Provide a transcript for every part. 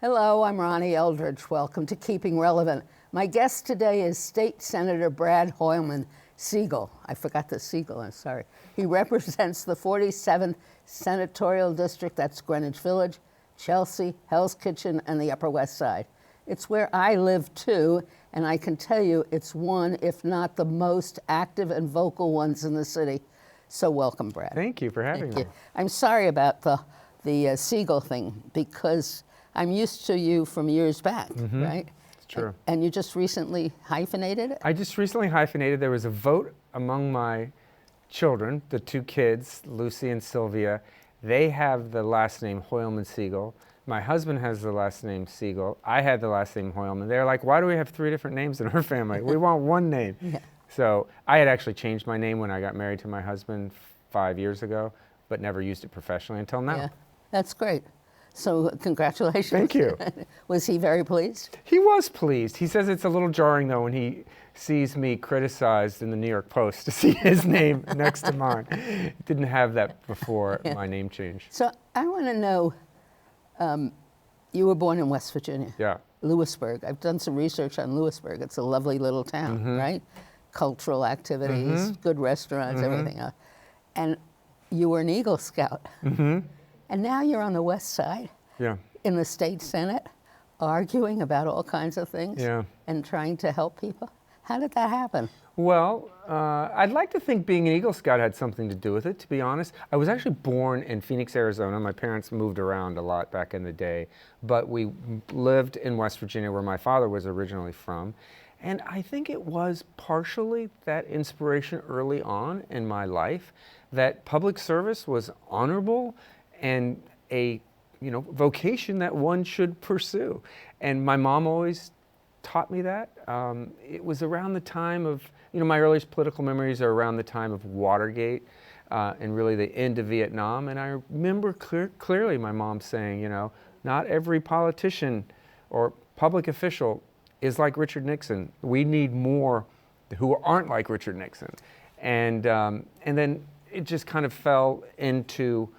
Hello, I'm Ronnie Eldridge. Welcome to Keeping Relevant. My guest today is State Senator Brad Hoylman-Sigal. I forgot the Sigal, I'm sorry. He represents the 47th Senatorial District, that's Greenwich Village, Chelsea, Hell's Kitchen, and the Upper West Side. It's where I live too, and I can tell you it's one, if not the most active and vocal ones in the city. So welcome, Brad. Thank you for having me. I'm sorry about the Sigal thing, because I'm used to you from years back, right? It's true. And you just recently hyphenated it? I just recently hyphenated. There was a vote among my children, the two kids, Lucy and Sylvia. They have the last name Hoylman-Sigal. My husband has the last name Sigal. I had the last name Hoylman. They're like, why do we have three different names in our family? We want one name. Yeah. So I had actually changed my name when I got married to my husband 5 years ago, but never used it professionally until now. Yeah, that's great. So congratulations. Thank you. Was he very pleased? He was pleased. He says it's a little jarring though when he sees me criticized in the New York Post to see his name next to mine. Didn't have that before my name change. So I want to know, you were born in West Virginia. Yeah. Lewisburg. I've done some research on Lewisburg. It's a lovely little town, right? Cultural activities, good restaurants, everything else. And you were an Eagle Scout. And now you're on the West Side, in the state Senate, arguing about all kinds of things and trying to help people. How did that happen? Well, I'd like to think being an Eagle Scout had something to do with it, to be honest. I was actually born in Phoenix, Arizona. My parents moved around a lot back in the day, but we lived in West Virginia where my father was originally from. And I think it was partially that inspiration early on in my life that public service was honorable and a vocation that one should pursue. And my mom always taught me that. It was around the time of, my earliest political memories are around the time of Watergate and really the end of Vietnam. And I remember clearly my mom saying, not every politician or public official is like Richard Nixon. We need more who aren't like Richard Nixon. And then it just kind of fell into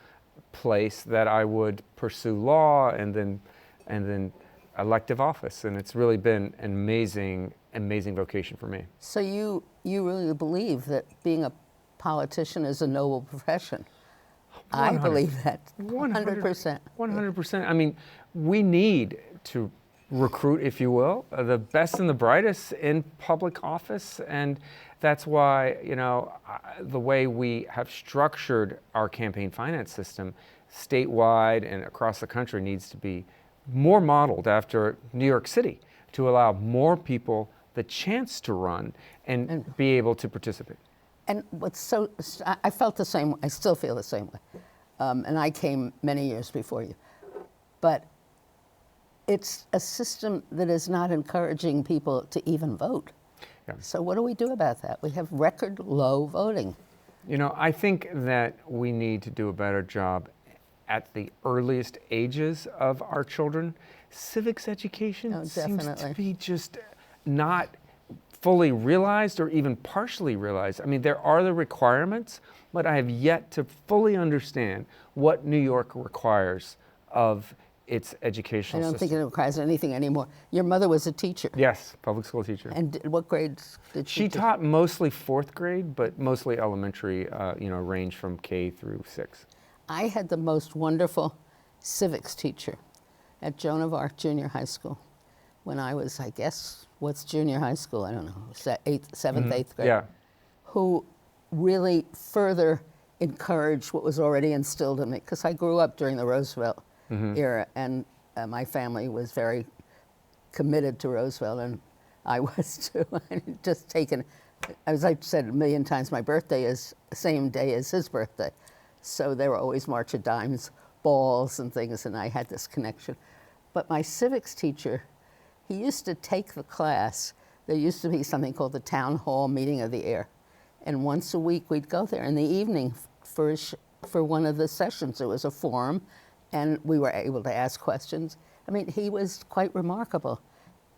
place that I would pursue law and then elective office, and it's really been an amazing vocation for me. So you really believe that being a politician is a noble profession? 100. I believe that 100%. 100%. I mean, we need to recruit, if you will, the best and the brightest in public office, and that's why, the way we have structured our campaign finance system statewide and across the country needs to be more modeled after New York City to allow more people the chance to run and be able to participate. And I felt the same way, I still feel the same way, and I came many years before you, but it's a system that is not encouraging people to even vote. Yeah. So what do we do about that? We have record low voting. I think that we need to do a better job at the earliest ages of our children. Civics education seems to be just not fully realized or even partially realized. I mean, there are the requirements, but I have yet to fully understand what New York requires of its educational system. I don't think it requires anything anymore. Your mother was a teacher. Yes, public school teacher. And what grades did she teach? She taught mostly fourth grade, but mostly elementary, range from K through 6. I had the most wonderful civics teacher at Joan of Arc Junior High School when I was, I guess, what's junior high school? I don't know, 7th, 8th grade. Yeah. Who really further encouraged what was already instilled in me, because I grew up during the Roosevelt era, and my family was very committed to Roosevelt, and I was too. Just taken, as I've said a million times, my birthday is the same day as his birthday. So there were always March of Dimes balls and things, and I had this connection. But my civics teacher, he used to take the class. There used to be something called the Town Hall Meeting of the Air. And once a week we'd go there in the evening for one of the sessions. It was a forum, and we were able to ask questions. I mean, he was quite remarkable.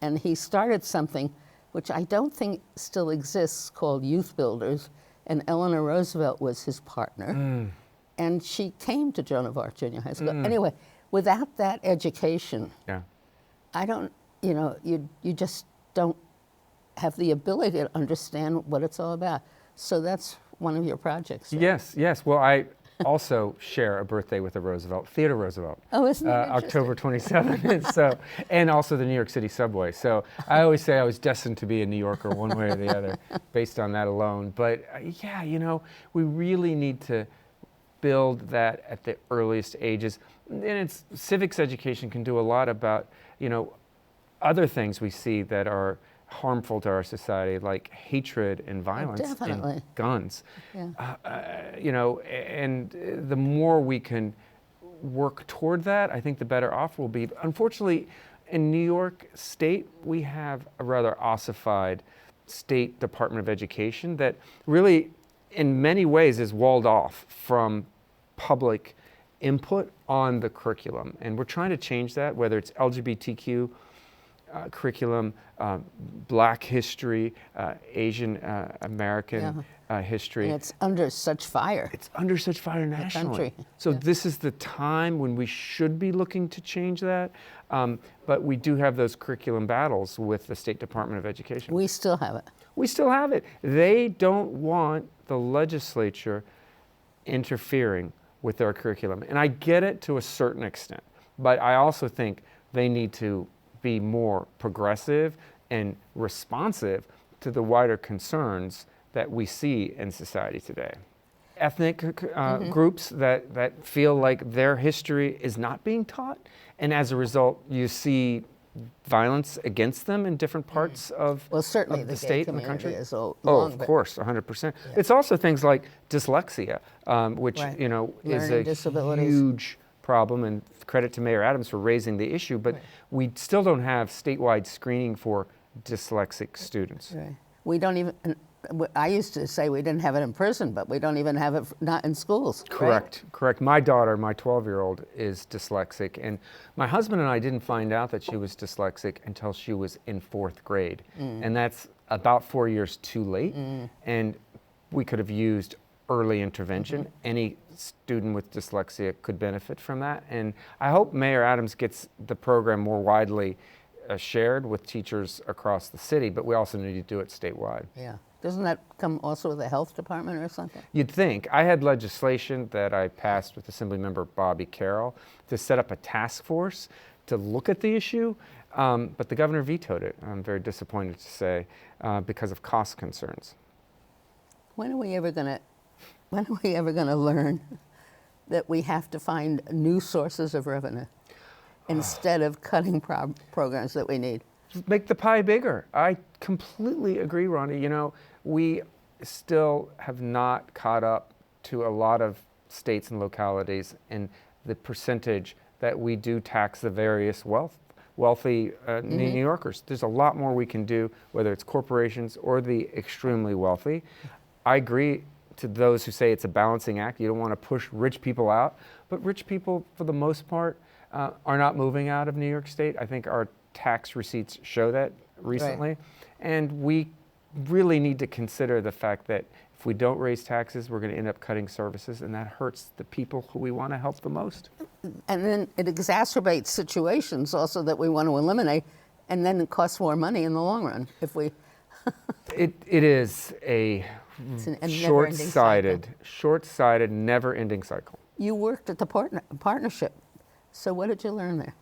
And he started something which I don't think still exists, called Youth Builders, and Eleanor Roosevelt was his partner. And she came to Joan of Arc Junior High School. Anyway, without that education, I don't, you just don't have the ability to understand what it's all about. So that's one of your projects. Right? Yes. Well, I also share a birthday with a Roosevelt, Theodore Roosevelt. Oh, isn't that October 27th. So, and also the New York City subway. So I always say I was destined to be a New Yorker one way or the other based on that alone. But we really need to build that at the earliest ages. And civics education can do a lot about, other things we see that are harmful to our society, like hatred and violence and guns. Yeah. And the more we can work toward that, I think the better off we'll be. Unfortunately, in New York State, we have a rather ossified State Department of Education that really, in many ways, is walled off from public input on the curriculum. And we're trying to change that, whether it's LGBTQ curriculum, Black history, Asian American history. And it's under such fire. It's under such fire nationally. So this is the time when we should be looking to change that. But we do have those curriculum battles with the State Department of Education. We still have it. We still have it. They don't want the legislature interfering with their curriculum. And I get it to a certain extent. But I also think they need to be more progressive and responsive to the wider concerns that we see in society today. Ethnic groups that feel like their history is not being taught, and as a result, you see violence against them in different parts of, certainly of the state and the country. Is of course, 100%. Yeah. It's also things like dyslexia, which is a huge problem, and credit to Mayor Adams for raising the issue, but we still don't have statewide screening for dyslexic students. Right. We don't even, I used to say we didn't have it in prison, but we don't even have it not in schools. Correct. My daughter, my 12-year-old, is dyslexic, and my husband and I didn't find out that she was dyslexic until she was in 4th grade, and that's about 4 years too late, and we could have used early intervention. Any student with dyslexia could benefit from that, and I hope Mayor Adams gets the program more widely shared with teachers across the city, but we also need to do it statewide. Yeah. Doesn't that come also with the health department or something? You'd think. I had legislation that I passed with Assemblymember Bobby Carroll to set up a task force to look at the issue, but the governor vetoed it, I'm very disappointed to say, because of cost concerns. When are we ever going to learn that we have to find new sources of revenue instead of cutting programs that we need? Make the pie bigger. I completely agree, Ronnie. We still have not caught up to a lot of states and localities in the percentage that we do tax the various wealthy New Yorkers. There's a lot more we can do, whether it's corporations or the extremely wealthy. I agree to those who say it's a balancing act. You don't want to push rich people out, but rich people, for the most part, are not moving out of New York State. I think our tax receipts show that recently. Right. And we really need to consider the fact that if we don't raise taxes, we're going to end up cutting services, and that hurts the people who we want to help the most. And then it exacerbates situations also that we want to eliminate, and then it costs more money in the long run if we... It is a short-sighted, never-ending cycle. You worked at the partnership, so what did you learn there?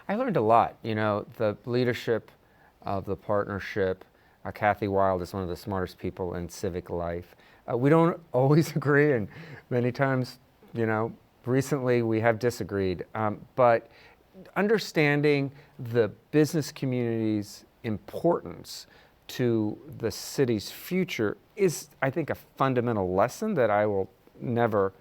I learned a lot. The leadership of the partnership. Kathy Wild is one of the smartest people in civic life. We don't always agree, and many times, recently we have disagreed. But understanding the business community's importance to the city's future is, I think, a fundamental lesson that I will never,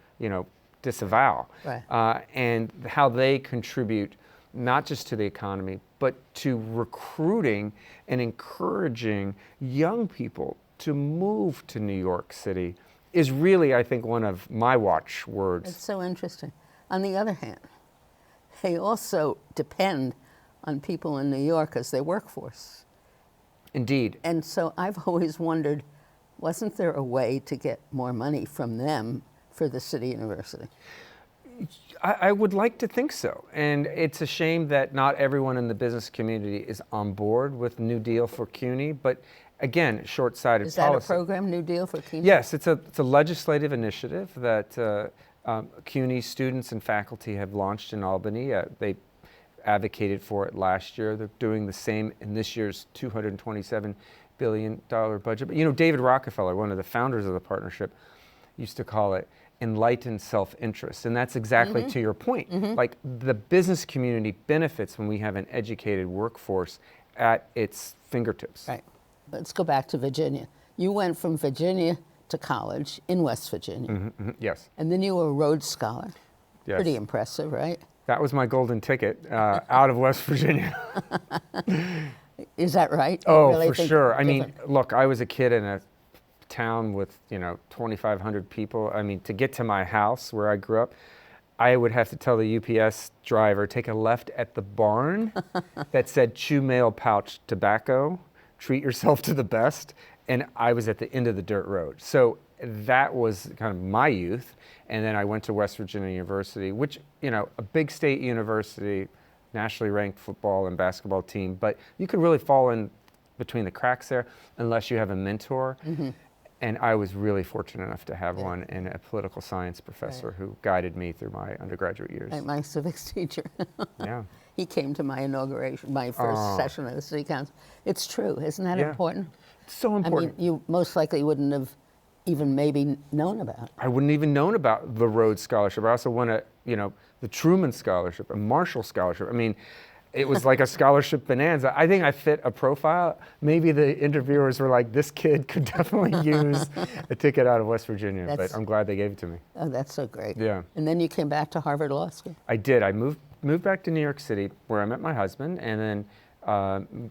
disavow. Right. And how they contribute not just to the economy, but to recruiting and encouraging young people to move to New York City is really, I think, one of my watchwords. It's so interesting. On the other hand, they also depend on people in New York as their workforce. Indeed. And so I've always wondered, wasn't there a way to get more money from them for the city university? I would like to think so. And it's a shame that not everyone in the business community is on board with New Deal for CUNY, but again, short-sighted policy. Is that a program, New Deal for CUNY? Yes, it's a legislative initiative that CUNY students and faculty have launched in Albany. They advocated for it last year. They're doing the same in this year's $227 billion budget. But you know, David Rockefeller, one of the founders of the partnership, used to call it enlightened self-interest. And that's exactly to your point. Like, the business community benefits when we have an educated workforce at its fingertips. Right. Let's go back to Virginia. You went from Virginia to college in West Virginia. Yes. And then you were a Rhodes Scholar. Yes. Pretty impressive, right? That was my golden ticket out of West Virginia. Is that right? Oh, really for sure. I mean, different? look, I was a kid in a town with, 2,500 people. I mean, to get to my house where I grew up, I would have to tell the UPS driver, take a left at the barn that said chew mail pouch tobacco, treat yourself to the best. And I was at the end of the dirt road. So that was kind of my youth. And then I went to West Virginia University, which, a big state university, nationally ranked football and basketball team, but you could really fall in between the cracks there unless you have a mentor. And I was really fortunate enough to have one, and a political science professor who guided me through my undergraduate years. Like my civics teacher. Yeah. He came to my inauguration, my first session of the city council. It's true, isn't that important? It's so important. I mean, you most likely wouldn't have even maybe known about. I wouldn't even known about the Rhodes Scholarship. I also won the Truman Scholarship, a Marshall Scholarship. I mean, it was like a scholarship bonanza. I think I fit a profile. Maybe the interviewers were like, this kid could definitely use a ticket out of West Virginia, but I'm glad they gave it to me. Oh, that's so great. Yeah. And then you came back to Harvard Law School. I did. I moved back to New York City, where I met my husband, and then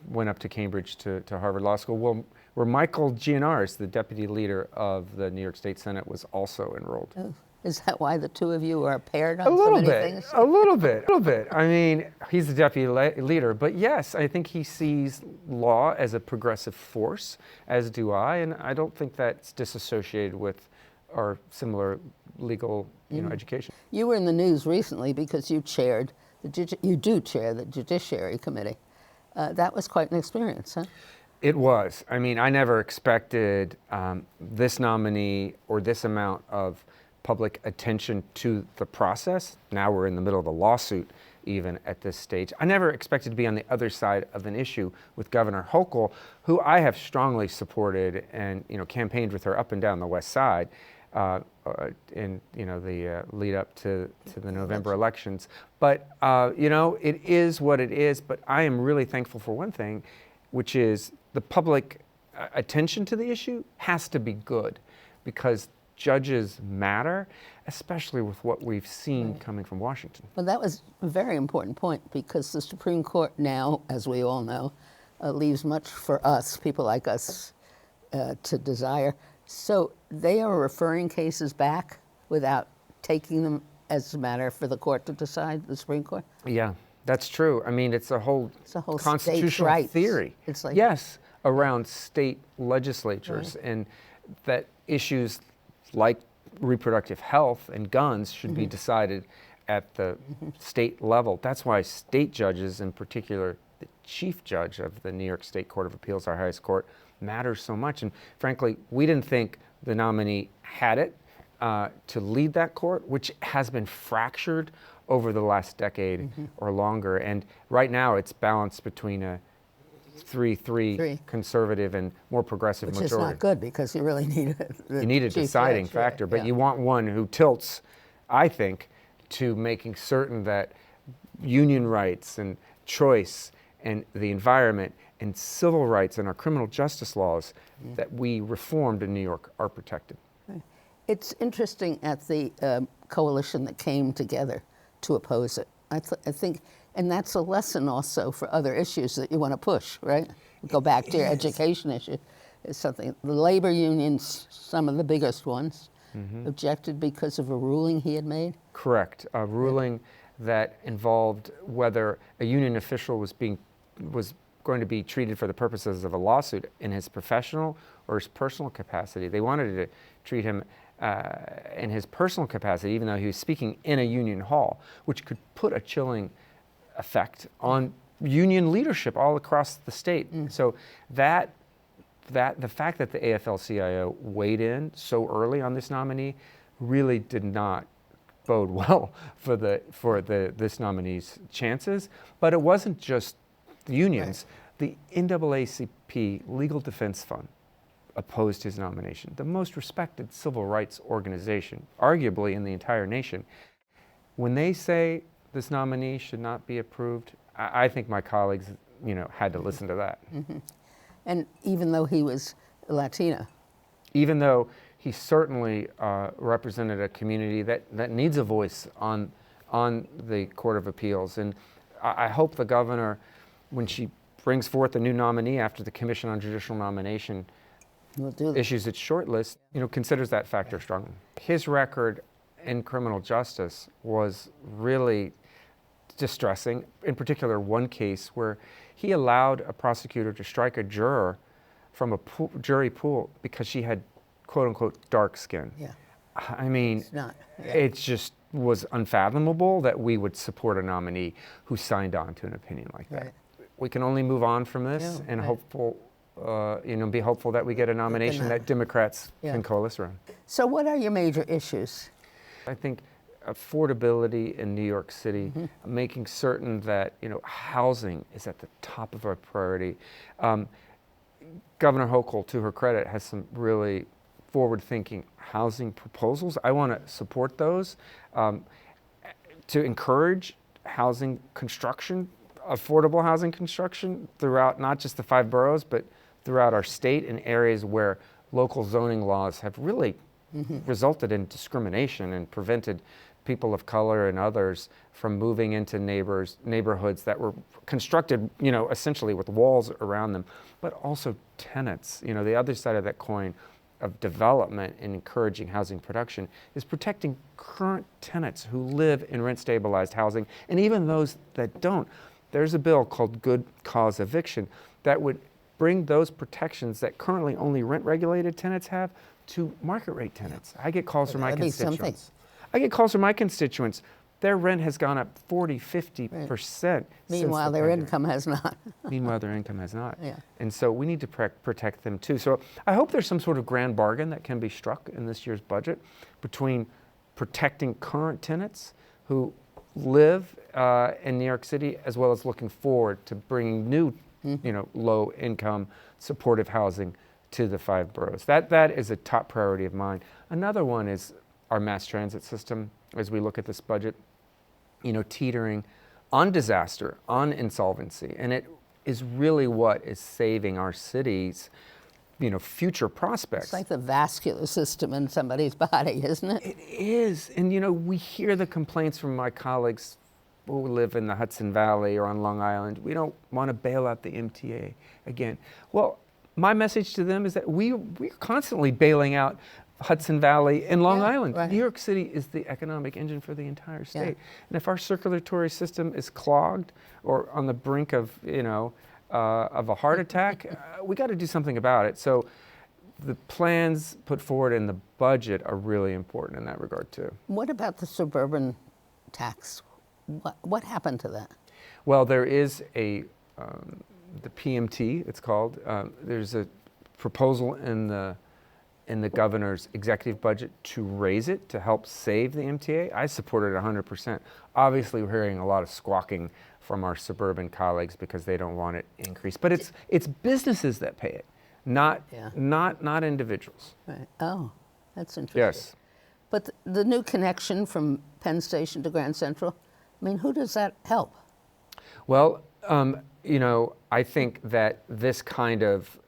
went up to Cambridge to Harvard Law School, where Michael Gianaris, the deputy leader of the New York State Senate, was also enrolled. Oh. Is that why the two of you are paired on so many things? A little bit. I mean, he's the deputy leader, but yes, I think he sees law as a progressive force, as do I, and I don't think that's disassociated with our similar legal, education. You were in the news recently because you chaired you do chair the Judiciary Committee. That was quite an experience, huh? It was. I mean, I never expected this nominee or this amount of public attention to the process. Now we're in the middle of a lawsuit even at this stage. I never expected to be on the other side of an issue with Governor Hochul, who I have strongly supported and campaigned with her up and down the West Side in the lead up to the November elections. But it is what it is. But I am really thankful for one thing, which is the public attention to the issue has to be good, because judges matter, especially with what we've seen coming from Washington. Well, that was a very important point, because the Supreme Court now, as we all know, leaves much for us, people like us, to desire. So they are referring cases back without taking them as a matter for the court to decide, the Supreme Court? Yeah, that's true. I mean, it's a whole constitutional rights. Theory. It's like, yes, around state legislatures, and that issues like reproductive health and guns should be decided at the state level. That's why state judges, in particular the chief judge of the New York State Court of Appeals, our highest court, matters so much. And frankly, we didn't think the nominee had it to lead that court, which has been fractured over the last decade or longer. And right now it's balanced between a 3-3 conservative and more progressive which majority. Which is not good, because you really need you need a deciding factor, but you want one who tilts, I think, to making certain that union rights and choice and the environment and civil rights and our criminal justice laws that we reformed in New York are protected. It's interesting at the coalition that came together to oppose it. I think, and that's a lesson also for other issues that you want to push, right? Go back to your education issue. It's something, the labor unions, some of the biggest ones, objected because of a ruling he had made? Correct. A ruling that involved whether a union official was going to be treated for the purposes of a lawsuit in his professional or his personal capacity. They wanted to treat him in his personal capacity, even though he was speaking in a union hall, which could put a chilling effect on union leadership all across the state. So the fact that the AFL-CIO weighed in so early on this nominee really did not bode well for this nominee's chances. But it wasn't just the unions. Right. The NAACP Legal Defense Fund opposed his nomination, the most respected civil rights organization, arguably in the entire nation. When they say this nominee should not be approved, I think my colleagues, had to listen to that. Mm-hmm. And even though he was Latina? Even though he certainly represented a community that needs a voice on the Court of Appeals. And I hope the governor, when she brings forth a new nominee after the Commission on Judicial Nomination issues its shortlist, considers that factor strongly. His record in criminal justice was really distressing. In particular, one case where he allowed a prosecutor to strike a juror from a jury pool because she had quote unquote dark skin. Yeah. I mean, it's not. Yeah. It just was unfathomable that we would support a nominee who signed on to an opinion like that. Right. We can only move on from this and be hopeful that we get a nomination that Democrats can coalesce around. So what are your major issues? I think affordability in New York City, making certain that housing is at the top of our priority. Governor Hochul, to her credit, has some really forward-thinking housing proposals. I want to support those to encourage housing construction, affordable housing construction throughout not just the 5 boroughs, but throughout our state in areas where local zoning laws have really resulted in discrimination and prevented people of color and others from moving into neighborhoods that were constructed, essentially with walls around them, but also tenants. The other side of that coin of development and encouraging housing production is protecting current tenants who live in rent-stabilized housing, and even those that don't. There's a bill called Good Cause Eviction that would bring those protections that currently only rent-regulated tenants have to market-rate tenants. I get calls from my constituents. Their rent has gone up 40, 50%. Meanwhile, their income has not. Meanwhile, their income has not. Yeah. And so we need to protect them too. So I hope there's some sort of grand bargain that can be struck in this year's budget between protecting current tenants who live in New York City, as well as looking forward to bringing new, low-income supportive housing to the 5 boroughs. That is a top priority of mine. Another one is our mass transit system. As we look at this budget, teetering on disaster, on insolvency, and it is really what is saving our city's, future prospects. It's like the vascular system in somebody's body, isn't it? It is, and we hear the complaints from my colleagues who live in the Hudson Valley or on Long Island. We don't want to bail out the MTA again. Well, my message to them is that we're constantly bailing out Hudson Valley and Long Island. Right. New York City is the economic engine for the entire state. Yeah. And if our circulatory system is clogged or on the brink of, of a heart attack, we got to do something about it. So the plans put forward in the budget are really important in that regard too. What about the suburban tax? What happened to that? Well, there is the PMT, it's called. There's a proposal in the governor's executive budget to raise it to help save the MTA. I support it 100%. Obviously, we're hearing a lot of squawking from our suburban colleagues because they don't want it increased. But it's businesses that pay it, not individuals. Right. Oh, that's interesting. Yes. But the new connection from Penn Station to Grand Central, who does that help? Well, I think that this kind of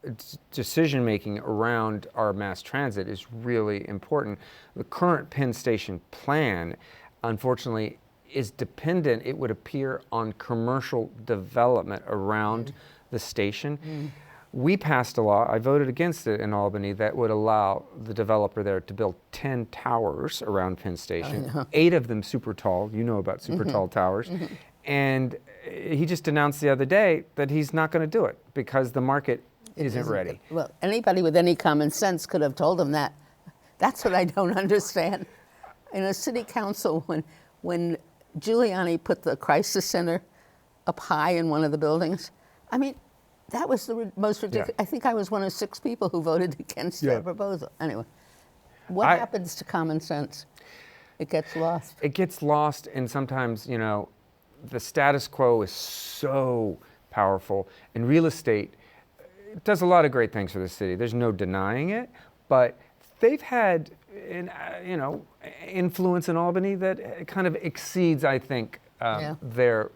decision-making around our mass transit is really important. The current Penn Station plan, unfortunately, is dependent, it would appear, on commercial development around the station. We passed a law, I voted against it in Albany, that would allow the developer there to build 10 towers around Penn Station, 8 of them super tall. You know about super tall towers. And he just announced the other day that he's not going to do it because the market isn't ready. Well, anybody with any common sense could have told him that That's what I don't understand. In a city council, when Giuliani put the crisis center up high in one of the buildings, I mean, that was the most ridiculous. Yeah. I think I was one of 6 people who voted against Yeah. that proposal. Anyway, what happens to common sense? It gets lost. It gets lost, and sometimes, you know, the status quo is so powerful. And real estate does a lot of great things for the city. There's no denying it, but they've had, you know, influence in Albany that kind of exceeds, I think, their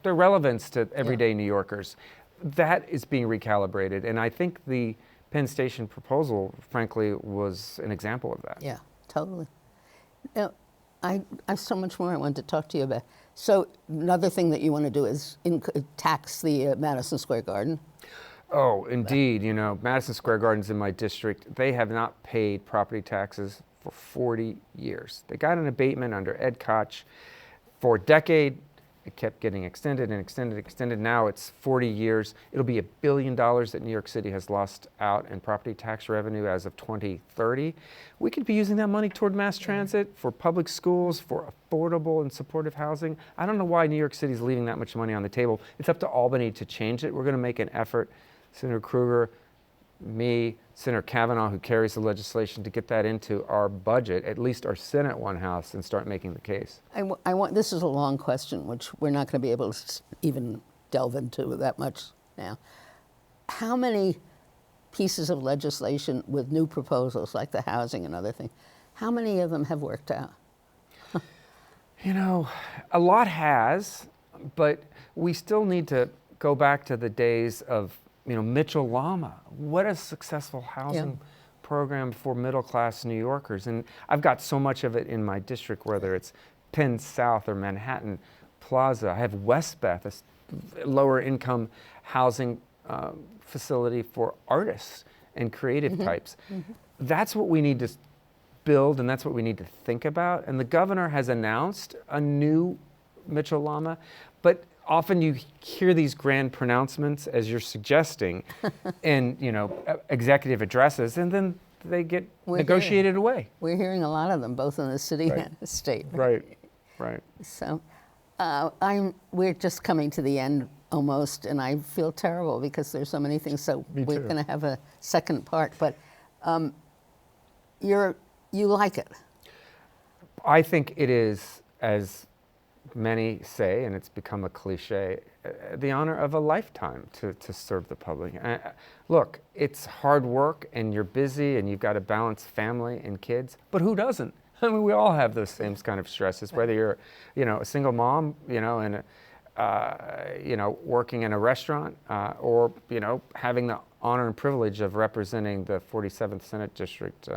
relevance to everyday New Yorkers. That is being recalibrated, and I think the Penn Station proposal, frankly, was an example of that. Yeah, totally. Now, I have so much more I wanted to talk to you about. So another thing that you want to do is tax the Madison Square Garden. Oh, indeed. You know, Madison Square Garden's in my district. They have not paid property taxes for 40 years. They got an abatement under Ed Koch for a decade. It kept getting extended and extended and extended. Now it's 40 years. It'll be $1 billion that New York City has lost out in property tax revenue as of 2030. We could be using that money toward mass transit, for public schools, for affordable and supportive housing. I don't know why New York City is leaving that much money on the table. It's up to Albany to change it. We're going to make an effort, Senator Kruger, me, Senator Kavanaugh, who carries the legislation, to get that into our budget, at least our Senate one house, and start making the case. I want. This is a long question, which we're not going to be able to even delve into that much now. How many pieces of legislation with new proposals, like the housing and other things, how many of them have worked out? You know, a lot has, but we still need to go back to the days of, you know, Mitchell-Lama. What a successful housing program for middle-class New Yorkers. And I've got so much of it in my district, whether it's Penn South or Manhattan Plaza. I have Westbeth, a lower-income housing facility for artists and creative types. That's what we need to build, and that's what we need to think about. And the governor has announced a new Mitchell-Lama, but often you hear these grand pronouncements, as you're suggesting, in, you know, executive addresses, and then they get negotiated away. We're hearing a lot of them, both in the city and the state. Right. So we're just coming to the end almost, and I feel terrible because there's so many things. So we're going to have a second part, but you like it. I think it is, as many say, and it's become a cliche, the honor of a lifetime to serve the public. Look, it's hard work, and you're busy, and you've got to balance family and kids, but who doesn't? I mean, we all have those same kind of stresses, whether you're, you know, a single mom, you know, and you know, working in a restaurant, or, you know, having the honor and privilege of representing the 47th Senate District,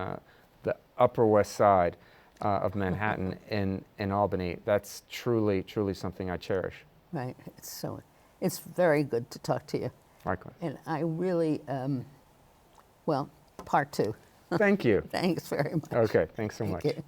the Upper West Side of Manhattan in Albany. That's truly, truly something I cherish. Right. It's very good to talk to you. Likewise. And I really, well, part 2. Thank you. Thanks very much. Okay, thanks so much. Thank you.